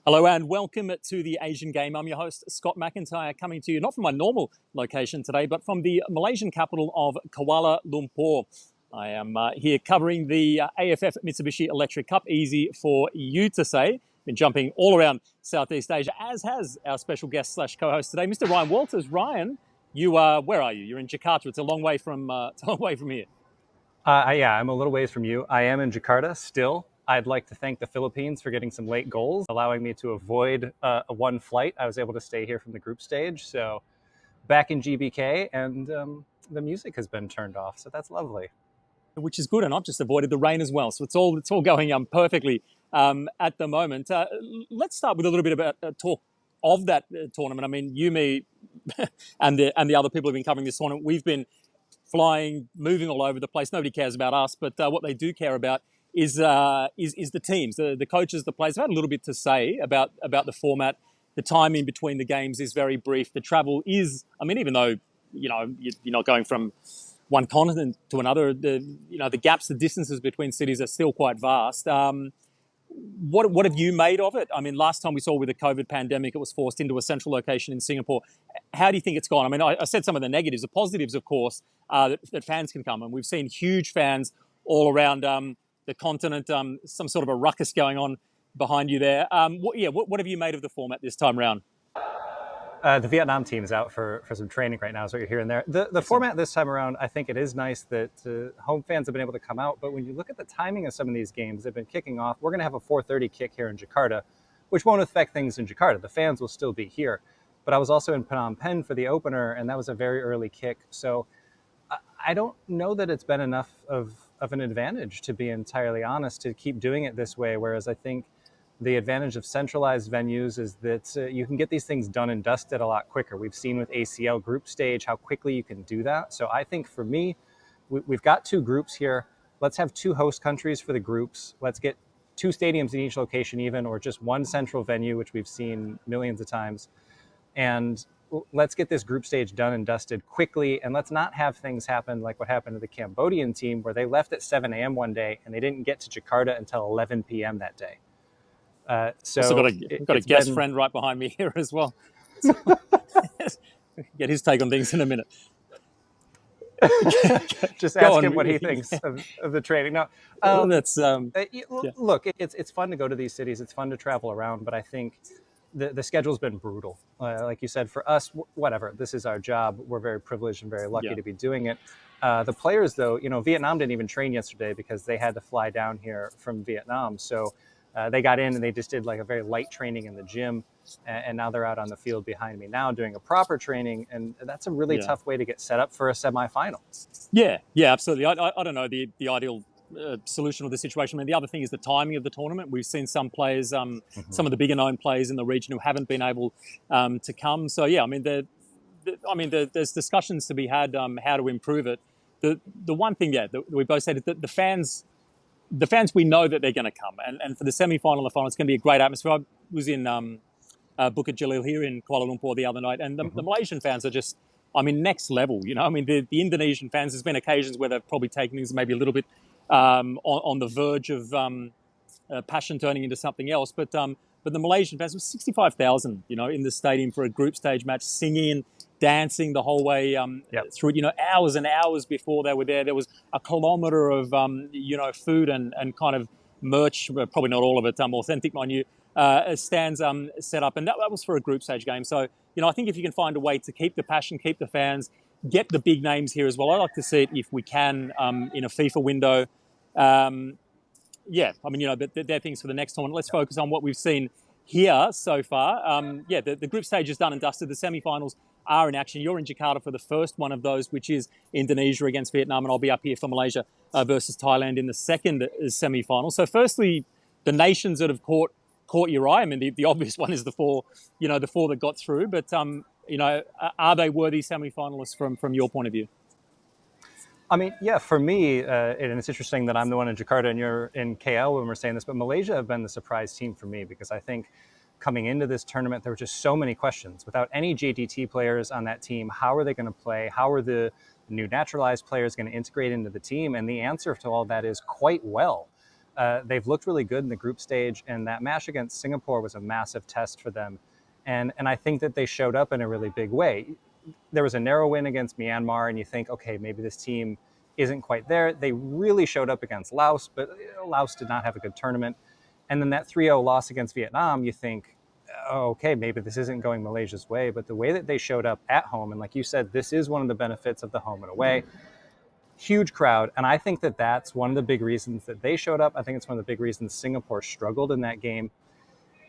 Hello and welcome to the Asian Game. I'm your host, Scott McIntyre, coming to you not from my normal location today, but from the Malaysian capital of Kuala Lumpur. I am here covering the AFF Mitsubishi Electric Cup. Easy for you to say. Been jumping all around Southeast Asia, as has our special guest slash co-host today, Mr. Ryan Walters. Ryan, where are you? You're in Jakarta. It's a long way from here. Yeah, I'm a little ways from you. I am in Jakarta still. I'd like to thank the Philippines for getting some late goals, allowing me to avoid one flight. I was able to stay here from the group stage. So back in GBK, and the music has been turned off. So that's lovely. Which is good, and I've just avoided the rain as well. So it's all going perfectly at the moment. Let's start with a little bit about talk of that tournament. I mean, you, me, and the other people who've been covering this tournament, we've been flying, moving all over the place. Nobody cares about us, but what they do care about is the teams, the coaches, the players. I've had a little bit to say about the format. The time in between the games is very brief. The travel is, I mean, even though you're not going from one continent to another, the gaps, the distances between cities are still quite vast. What have you made of it? I mean, last time we saw with the COVID pandemic, it was forced into a central location in Singapore. How do you think it's gone? I mean, I said some of the negatives. The positives, of course, that fans can come, and we've seen huge fans all around the continent. Some sort of a ruckus going on behind you there. What have you made of the format this time around? The Vietnam team is out for some training right now, is what you're hearing there. The format this time around, I think it is nice that home fans have been able to come out. But when you look at the timing of some of these games, they've been kicking off. We're going to have a 4:30 kick here in Jakarta, which won't affect things in Jakarta. The fans will still be here. But I was also in Phnom Penh for the opener, and that was a very early kick. So I don't know that it's been enough of an advantage, to be entirely honest, to keep doing it this way. Whereas I think the advantage of centralized venues is that you can get these things done and dusted a lot quicker. We've seen with ACL group stage how quickly you can do that. So I think for me, we've got two groups here. Let's have two host countries for the groups. Let's get two stadiums in each location even, or just one central venue, which we've seen millions of times. And let's get this group stage done and dusted quickly. And let's not have things happen like what happened to the Cambodian team, where they left at 7 a.m. one day and they didn't get to Jakarta until 11 p.m. that day. So also got a guest friend right behind me here as well. So, get his take on things in a minute. Just ask him what he thinks of the training. No, Look, it's fun to go to these cities. It's fun to travel around, but I think the schedule's been brutal. Like you said, for us, whatever, this is our job. We're very privileged and very lucky to be doing it. The players, though, Vietnam didn't even train yesterday because they had to fly down here from Vietnam. So they got in and they just did like a very light training in the gym. And now they're out on the field behind me now doing a proper training. And that's a really tough way to get set up for a semifinal. Yeah, absolutely. I don't know the ideal solution of the situation. I mean, the other thing is the timing of the tournament. We've seen some players, some of the bigger known players in the region who haven't been able to come. So, yeah, I mean, there's discussions to be had how to improve it. The one thing, that we both said is that the fans, we know that they're going to come. And for the semi-final and the final, it's going to be a great atmosphere. I was in Bukit Jalil here in Kuala Lumpur the other night, and the Malaysian fans are just, next level. I mean, the Indonesian fans, there's been occasions where they've probably taken things maybe a little bit on the verge of passion turning into something else. But the Malaysian fans, was 65,000, in the stadium for a group stage match, singing, dancing the whole way through it. Hours and hours before they were there. There was a kilometre of, food and kind of merch, probably not all of it, authentic, mind you, stands set up. And that was for a group stage game. So, I think if you can find a way to keep the passion, keep the fans, get the big names here as well. I'd like to see it if we can in a FIFA window. They're things for the next tournament. Let's focus on what we've seen here so far. The group stage is done and dusted. The semi-finals are in action. You're in Jakarta for the first one of those, which is Indonesia against Vietnam, and I'll be up here for Malaysia versus Thailand in the second semi-final. So firstly, the nations that have caught your eye. I mean, the obvious one is the four that got through, but are they worthy semi-finalists from your point of view? I mean, yeah, for me, and it's interesting that I'm the one in Jakarta and you're in KL when we're saying this, but Malaysia have been the surprise team for me, because I think coming into this tournament, there were just so many questions. Without any JDT players on that team, how are they going to play? How are the new naturalized players going to integrate into the team? And the answer to all that is quite well. They've looked really good in the group stage, and that match against Singapore was a massive test for them. And I think that they showed up in a really big way. There was a narrow win against Myanmar, and you think, okay, maybe this team isn't quite there. They really showed up against Laos, but Laos did not have a good tournament. And then that 3-0 loss against Vietnam, you think, oh, okay, maybe this isn't going Malaysia's way. But the way that they showed up at home, and like you said, this is one of the benefits of the home and away. Huge crowd, and I think that that's one of the big reasons that they showed up. I think it's one of the big reasons Singapore struggled in that game.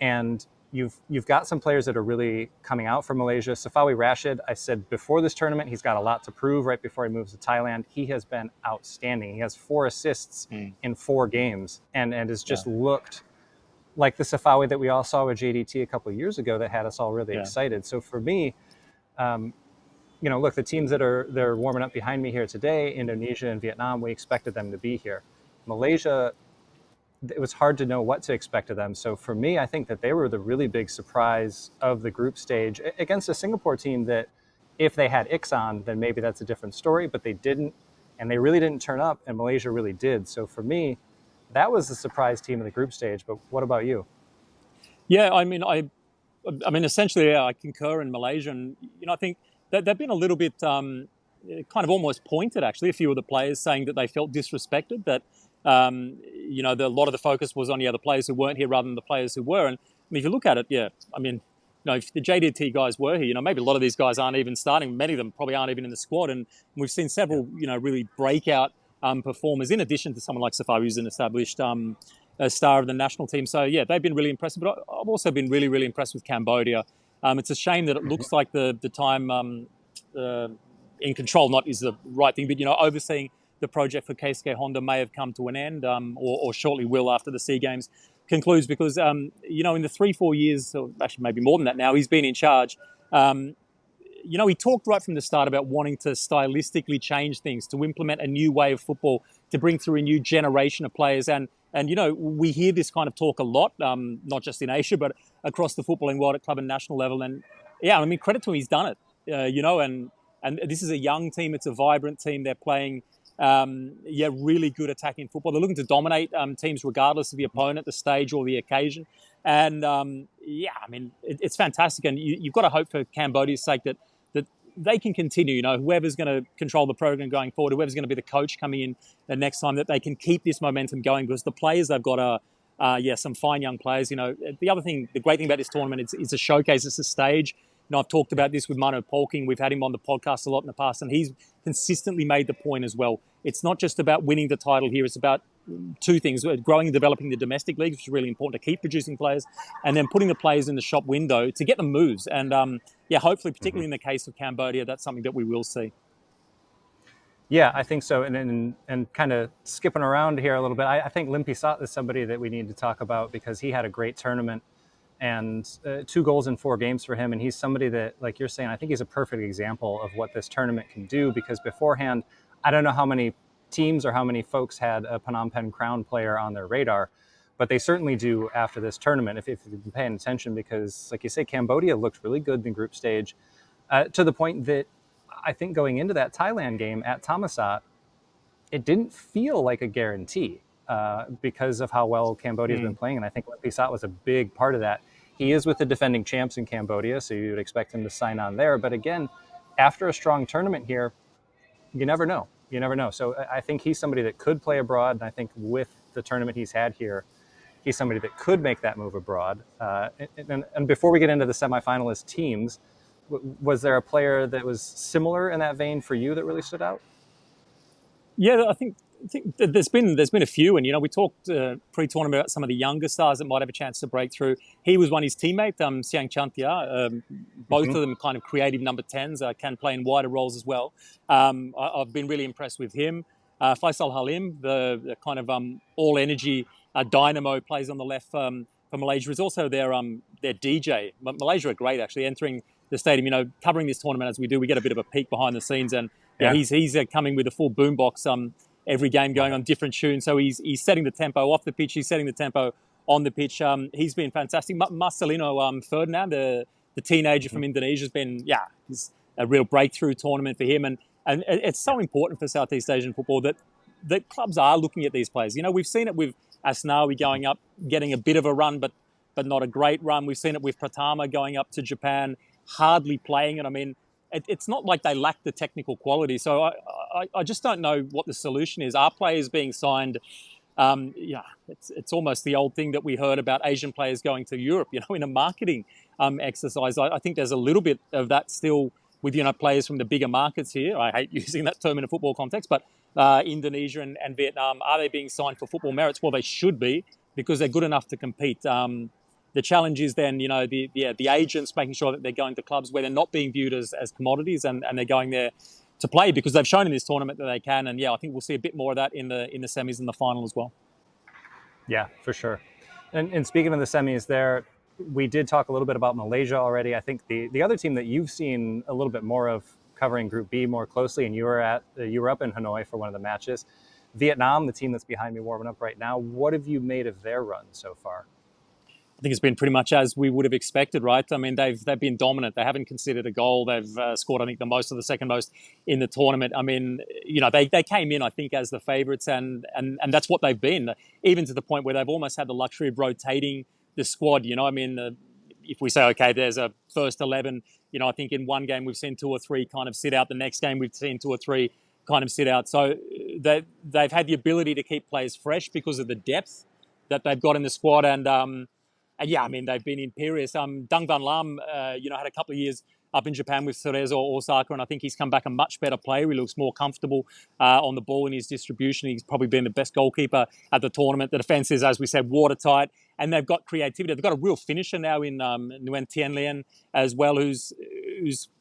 And you've got some players that are really coming out for Malaysia. Safawi Rashid, I said before this tournament, he's got a lot to prove right before he moves to Thailand. He has been outstanding. He has 4 assists in 4 games and has just looked like the Safawi that we all saw with JDT a couple of years ago that had us all really excited. So for me, look, the teams they're warming up behind me here today, Indonesia and Vietnam, we expected them to be here. Malaysia, it was hard to know what to expect of them. So for me, I think that they were the really big surprise of the group stage against a Singapore team that if they had Iksan, then maybe that's a different story, but they didn't, and they really didn't turn up, and Malaysia really did. So for me, that was the surprise team in the group stage. But what about you? Yeah, I mean, essentially, I concur in Malaysia, and I think that they've been a little bit kind of almost pointed, actually, a few of the players saying that they felt disrespected, that a lot of the focus was on the players who weren't here rather than the players who were. And if you look at it, if the JDT guys were here, maybe a lot of these guys aren't even starting. Many of them probably aren't even in the squad. And we've seen several, really breakout performers, in addition to someone like Safawi, who's an established star of the national team. So, yeah, they've been really impressive. But I've also been really, really impressed with Cambodia. It's a shame that it looks like the time in control not is the right thing, but, overseeing the project for Keisuke Honda may have come to an end or shortly will after the SEA Games concludes because, in the 3-4 years, or actually maybe more than that now, he's been in charge. He talked right from the start about wanting to stylistically change things, to implement a new way of football, to bring through a new generation of players. And we hear this kind of talk a lot, not just in Asia, but across the footballing world at club and national level. And credit to him, he's done it, and this is a young team. It's a vibrant team. They're playing, really good attacking football. They're looking to dominate teams regardless of the opponent, the stage or the occasion. And, it's fantastic. And you've got to hope for Cambodia's sake that they can continue, whoever's going to control the program going forward, whoever's going to be the coach coming in the next time, that they can keep this momentum going because the players they've got are, some fine young players. The other thing, the great thing about this tournament, it's a showcase, it's a stage. I've talked about this with Mano Polking. We've had him on the podcast a lot in the past, and he's consistently made the point as well. It's not just about winning the title here. It's about 2 things: growing and developing the domestic league, which is really important to keep producing players, and then putting the players in the shop window to get them moves. And hopefully, particularly in the case of Cambodia, that's something that we will see. Yeah, I think so. And kind of skipping around here a little bit, I think Lim Pisat is somebody that we need to talk about because he had a great tournament and 2 goals in 4 games for him. And he's somebody that, like you're saying, I think he's a perfect example of what this tournament can do because beforehand, I don't know how many teams or how many folks had a Phnom Penh Crown player on their radar, but they certainly do after this tournament if you've been paying attention because, like you say, Cambodia looked really good in the group stage to the point that I think going into that Thailand game at Thammasat, it didn't feel like a guarantee because of how well Cambodia's been playing. And I think Lim Pisat was a big part of that. He is with the defending champs in Cambodia, so you would expect him to sign on there. But again, after a strong tournament here, you never know. You never know. So I think he's somebody that could play abroad. And I think with the tournament he's had here, he's somebody that could make that move abroad. And before we get into the semifinalist teams, was there a player that was similar in that vein for you that really stood out? Yeah, I think there's been a few, and we talked pre-tournament about some of the younger stars that might have a chance to break through. He was one. His teammate, Siang Chantia, both of them kind of creative number 10s, can play in wider roles as well. I've been really impressed with him. Faisal Halim, the kind of all energy dynamo, plays on the left for Malaysia. Is also their DJ. Malaysia are great actually entering the stadium. Covering this tournament as we do, we get a bit of a peek behind the scenes, and he's coming with a full boombox every game, going on different tunes. So he's setting the tempo off the pitch. He's setting the tempo on the pitch. He's been fantastic. Marcelino Ferdinand, the teenager from Indonesia, has been it's a real breakthrough tournament for him. And it's so important for Southeast Asian football that clubs are looking at these players. We've seen it with Asnawi going up, getting a bit of a run, but not a great run. We've seen it with Pratama going up to Japan, hardly playing it. I mean, it's not like they lack the technical quality. So I just don't know what the solution is. Are players being signed? It's almost the old thing that we heard about Asian players going to Europe, in a marketing exercise. I think there's a little bit of that still with, players from the bigger markets here. I hate using that term in a football context, but Indonesia and Vietnam, are they being signed for football merits? Well, they should be, because they're good enough to compete. The challenge is then, the agents making sure that they're going to clubs where they're not being viewed as commodities, and they're going there to play, because they've shown in this tournament that they can. And I think we'll see a bit more of that in the semis and the final as well. Yeah, for sure. And speaking of the semis there, we did talk a little bit about Malaysia already. I think the other team that you've seen a little bit more of covering Group B more closely, and you were up in Hanoi for one of the matches, Vietnam, the team that's behind me warming up right now. What have you made of their run so far? I think it's been pretty much as we would have expected, right? I mean, they've been dominant. They haven't conceded a goal. They've scored, I think, the most of the second most in the tournament. I mean, they came in, I think, as the favourites, and that's what they've been, even to the point where they've almost had the luxury of rotating the squad. I mean, if we say, okay, there's a first 11, I think in one game we've seen 2 or 3 kind of sit out. The next game we've seen 2 or 3 kind of sit out. So they've had the ability to keep players fresh because of the depth that they've got in the squad. And yeah, I mean, they've been imperious. Dang Van Lam, had a couple of years up in Japan with Cerezo Osaka, and I think he's come back a much better player. He looks more comfortable on the ball in his distribution. He's probably been the best goalkeeper at the tournament. The defence is, as we said, watertight, and they've got creativity. They've got a real finisher now in Nguyen Tien Lien as well, who's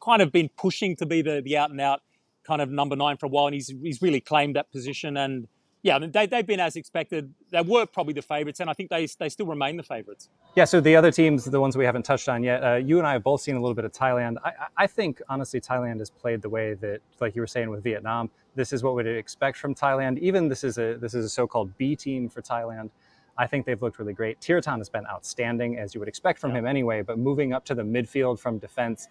kind of been pushing to be the out-and-out kind of number 9 for a while, and he's really claimed that position. And yeah, I mean, they've been as expected. They were probably the favourites, and I think they still remain the favourites. Yeah, so the other teams, the ones we haven't touched on yet, you and I have both seen a little bit of Thailand. I think, honestly, Thailand has played the way that, like you were saying with Vietnam, this is what we'd expect from Thailand. Even this is a so-called B team for Thailand. I think they've looked really great. Tiratan has been outstanding, as you would expect from him anyway, but moving up to the midfield from defense,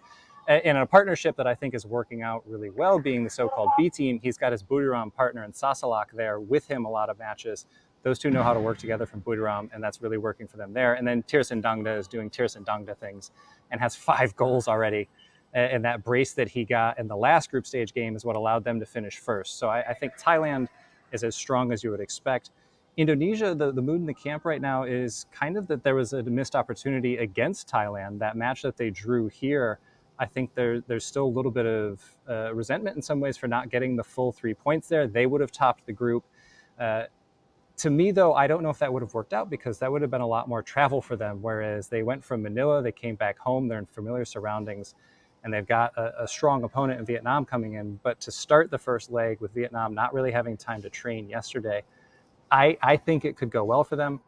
in a partnership that I think is working out really well, being the so-called B team. He's got his Buriram partner in Sasalak there with him a lot of matches. Those two know how to work together from Buriram, and that's really working for them there. And then Tirsan Dangda is doing Tirsan Dangda things and has 5 goals already. And that brace that he got in the last group stage game is what allowed them to finish first. So I think Thailand is as strong as you would expect. Indonesia, the mood in the camp right now is kind of that there was a missed opportunity against Thailand. That match that they drew here, I think there's still a little bit of resentment in some ways for not getting the full 3 points there. They would have topped the group. To me, though, I don't know if that would have worked out, because that would have been a lot more travel for them, whereas they went from Manila, they came back home, they're in familiar surroundings, and they've got a strong opponent in Vietnam coming in. But to start the first leg with Vietnam not really having time to train yesterday, I think it could go well for them.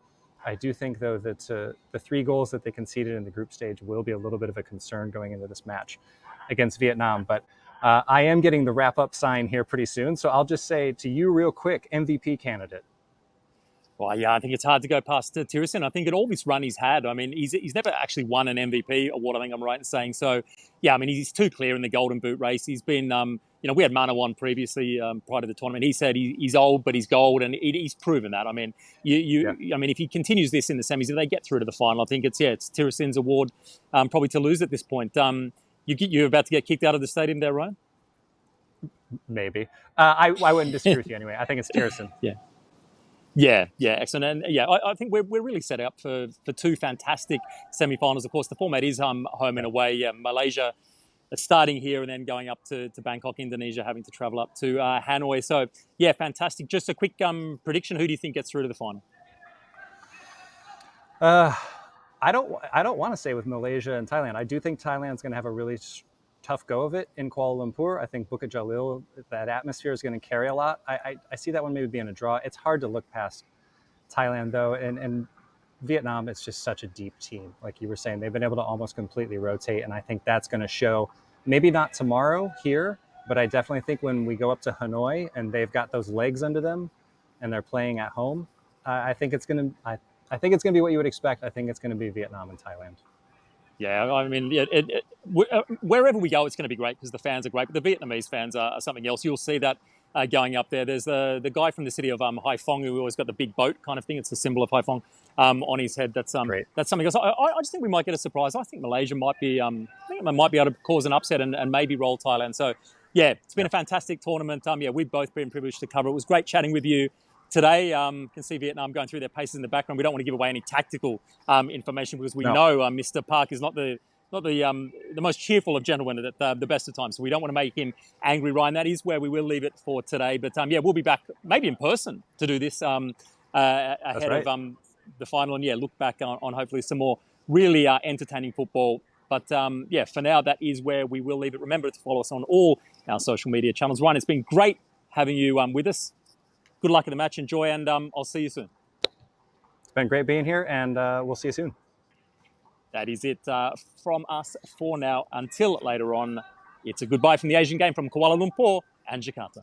I do think, though, that the 3 goals that they conceded in the group stage will be a little bit of a concern going into this match against Vietnam. But I am getting the wrap-up sign here pretty soon, so I'll just say to you real quick, MVP candidate. Well, yeah, I think it's hard to go past Tirsan. I think in all this run he's had, I mean, he's never actually won an MVP award, I think I'm right in saying. So, yeah, I mean, he's too clear in the Golden Boot race. He's been, we had Manawan previously prior to the tournament. He said he's old, but he's gold, and he's proven that. I mean, I mean, if he continues this in the semis, if they get through to the final, I think it's Tirsan's award probably to lose at this point. You're about to get kicked out of the stadium there, Ryan? Maybe. I wouldn't disagree with you anyway. I think it's Tirsan. Yeah, excellent. And yeah, I think we're really set up for 2 fantastic semi-finals. Of course, the format is home and away. Malaysia starting here and then going up to Bangkok, Indonesia, having to travel up to Hanoi. So, yeah, fantastic. Just a quick prediction. Who do you think gets through to the final? I don't want to say with Malaysia and Thailand. I do think Thailand's going to have a really tough go of it in Kuala Lumpur. I think Bukit Jalil, that atmosphere is going to carry a lot. I see that one maybe being a draw. It's hard to look past Thailand, though, and Vietnam, it's just such a deep team. Like you were saying, they've been able to almost completely rotate, and I think that's going to show, maybe not tomorrow here, but I definitely think when we go up to Hanoi and they've got those legs under them and they're playing at home, I think it's going to be what you would expect. I think it's going to be Vietnam and Thailand. Yeah, I mean, wherever we go, it's going to be great because the fans are great. But the Vietnamese fans are something else. You'll see that going up there. There's the guy from the city of Haiphong who always got the big boat kind of thing. It's the symbol of Haiphong on his head. That's something else. I just think we might get a surprise. I think Malaysia might be able to cause an upset and maybe roll Thailand. So yeah, it's been a fantastic tournament. We've both been privileged to cover it. It was great chatting with you today. Can see Vietnam going through their paces in the background. We don't want to give away any tactical information because we know Mr. Park is not the most cheerful of gentlemen at the best of times. So we don't want to make him angry, Ryan. That is where we will leave it for today. But we'll be back maybe in person to do this ahead of the final. And look back on hopefully some more really entertaining football. But for now, that is where we will leave it. Remember to follow us on all our social media channels. Ryan, it's been great having you with us. Good luck in the match. Enjoy, and I'll see you soon. It's been great being here, and we'll see you soon. That is it from us for now. Until later on, it's a goodbye from the Asian game from Kuala Lumpur and Jakarta.